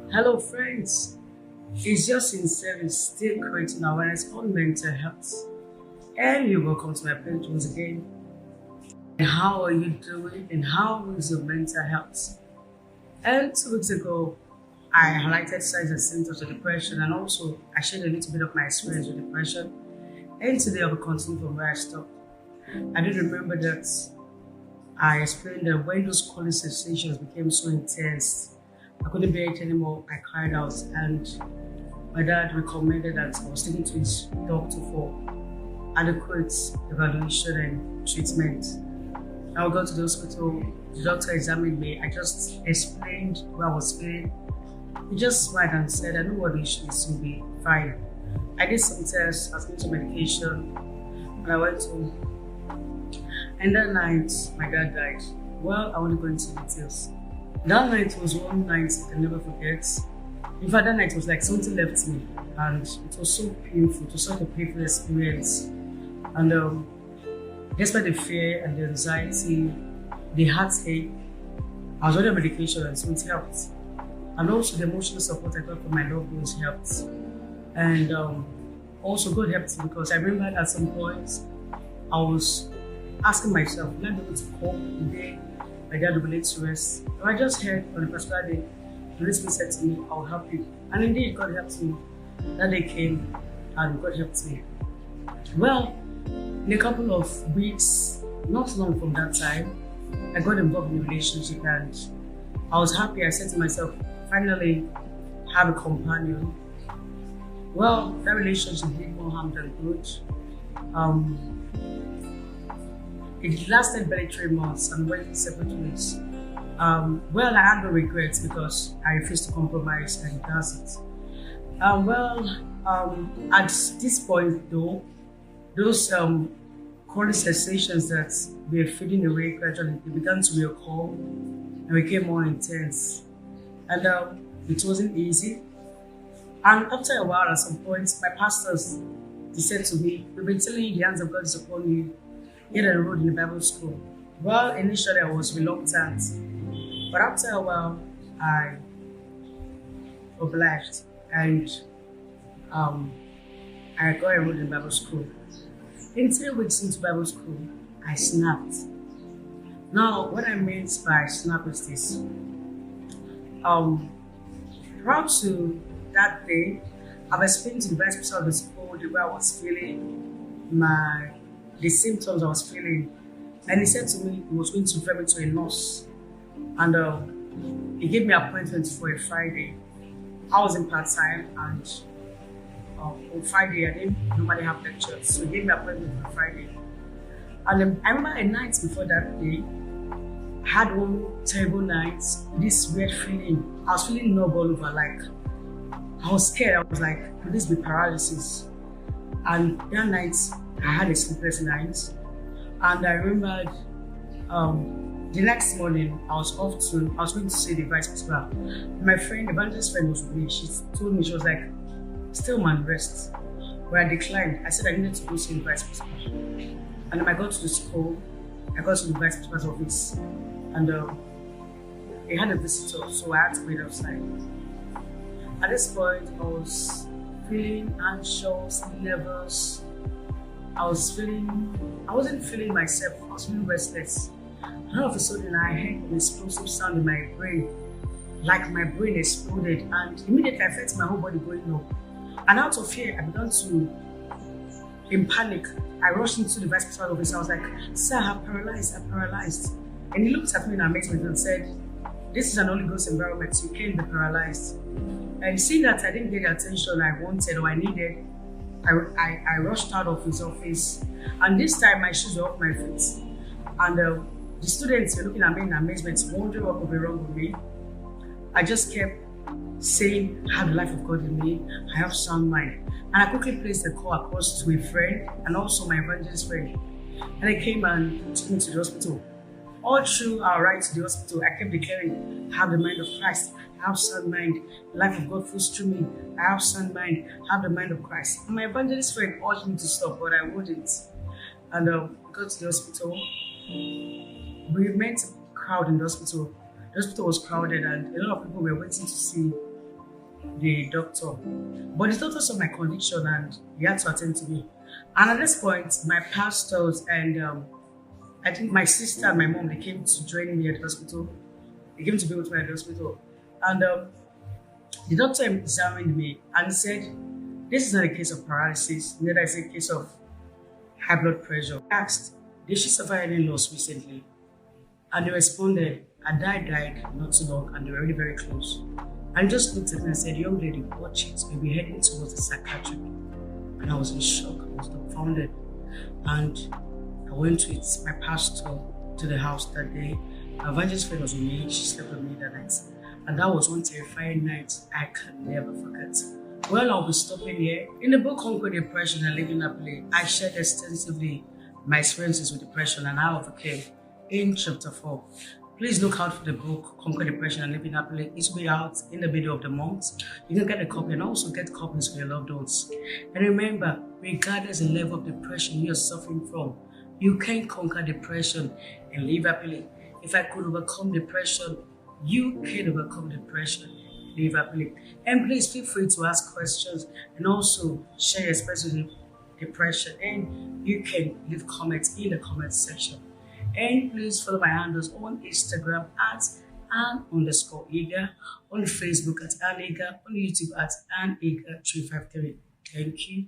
Hello, friends. It's just in service, still creating awareness on mental health. And you're welcome to my page once again. And how are you doing? And how is your mental health? And 2 weeks ago, I highlighted signs and symptoms of depression, and also I shared a little bit of my experience with depression. And today I will continue from where I stopped. I do remember that I explained that when those calling sensations became so intense, I couldn't bear it anymore. I cried out, and my dad recommended that I was taken to his doctor for adequate evaluation and treatment. I would go to the hospital, the doctor examined me. I just explained what I was feeling. He just smiled and said, I know what the issue is, you'll be fine. I did some tests, I took some medication, and I went home. And that night, my dad died. Well, I won't go into details. That night was one night I can never forget. In fact, that night was like something left me, and it was so painful. It was such a painful experience. And despite the fear and the anxiety, the heartache, I was on medication, and so it helped. And also the emotional support I got from my loved ones helped. And also God helped me because I remember at some point I was asking myself, will I be able to cope the day my dad will be late to rest? And I just heard on a particular day, the Holy Spirit said to me, I'll help you. And indeed, God helped me. That day came and God helped me. Well, in a couple of weeks, not long from that time, I got involved in a relationship and I was happy. I said to myself, finally have a companion. Well, that relationship did more harm than good. Um, it lasted barely 3 months and went separate ways. Well, I had no regrets because I refused to compromise, and that's it. At this point though, those chronic sensations that were fading away gradually, they began to reoccur and became more intense. And it wasn't easy. And after a while, at some point, my pastors, they said to me, we've been telling you the hands of God is upon you. Get enrolled in the Bible school. Well, initially I was reluctant, but after a while, I obliged and I got enrolled in Bible school. In 3 weeks into Bible school, I snapped. Now, what I mean by snap is this. Prior to that day, I've explained to the vice principal of the school the way I was feeling, the symptoms I was feeling, and he said to me he was going to refer me to a nurse, and he gave me an appointment for a Friday. I was in part time, and on Friday I didn't normally have lectures, so he gave me an appointment for Friday. And I remember a night before that day, I had one terrible night, this weird feeling. I was feeling numb all over, like I was scared. I was like, could this be paralysis? And that night, I had a sleepless night. And I remembered the next morning, I was going to see the vice principal. My friend, the evangelist friend was with me. She told me, she was like, still man, rest. But I declined. I said I needed to go see the vice principal. And then I got to the school, I got to the vice principal's office, and he had a visitor, so I had to wait outside. At this point, I was feeling anxious, nervous. I wasn't feeling myself. I was feeling restless. And all of a sudden, I heard an explosive sound in my brain, like my brain exploded, and immediately I felt my whole body going up. And out of fear, I began to, in panic, I rushed into the vice principal's office. I was like, sir, I'm paralyzed. And he looked at me in amazement and said, this is an Holy Ghost environment, you can't be paralyzed. And seeing that I didn't get the attention I wanted or I needed, I rushed out of his office. And this time my shoes were off my feet. And the students were looking at me in amazement, wondering what could be wrong with me. I just kept saying, I have the life of God in me, I have sound mind. And I quickly placed the call across to a friend and also my evangelist friend. And they came and took me to the hospital. All through our ride to the hospital, I kept declaring, I have the mind of Christ, I have sound mind, the life of God flows through me, I have sound mind, I have the mind of Christ. And my evangelist friend urged me to stop, but I wouldn't. And we got to the hospital. We met a crowd in the hospital. The hospital was crowded and a lot of people were waiting to see the doctor. But the doctor saw my condition and he had to attend to me. And at this point, my pastors and I think my sister and my mom, they came to join me at the hospital. They came to be with me at the hospital. And the doctor examined me and said, this is not a case of paralysis, neither is it a case of high blood pressure. I asked, did she suffer any loss recently? And they responded, her dad died not too long and they were really very close. And just looked at me and said, young lady, watch it. We'll be heading towards the psychiatric. And I was in shock. I was dumbfounded. And I went with my pastor to the house that day. My evangelist friend was with me. She slept with me that night. And that was one terrifying night I can never forget. Well, I'll be stopping here. In the book Conquer Depression and Living Happily, I shared extensively my experiences with depression and how I overcame in chapter 4. Please look out for the book Conquer Depression and Living Happily. It will be out in the middle of the month. You can get a copy and also get copies for your loved ones. And remember, regardless of the level of depression you're suffering from, you can conquer depression and live happily. If I could overcome depression, you can overcome depression. Live happily. And please feel free to ask questions and also share your experience with depression. And you can leave comments in the comment section. And please follow my handles on Instagram at @Ann_Eager, on Facebook at Ann Eager, on YouTube at Ann Eager 353. Thank you.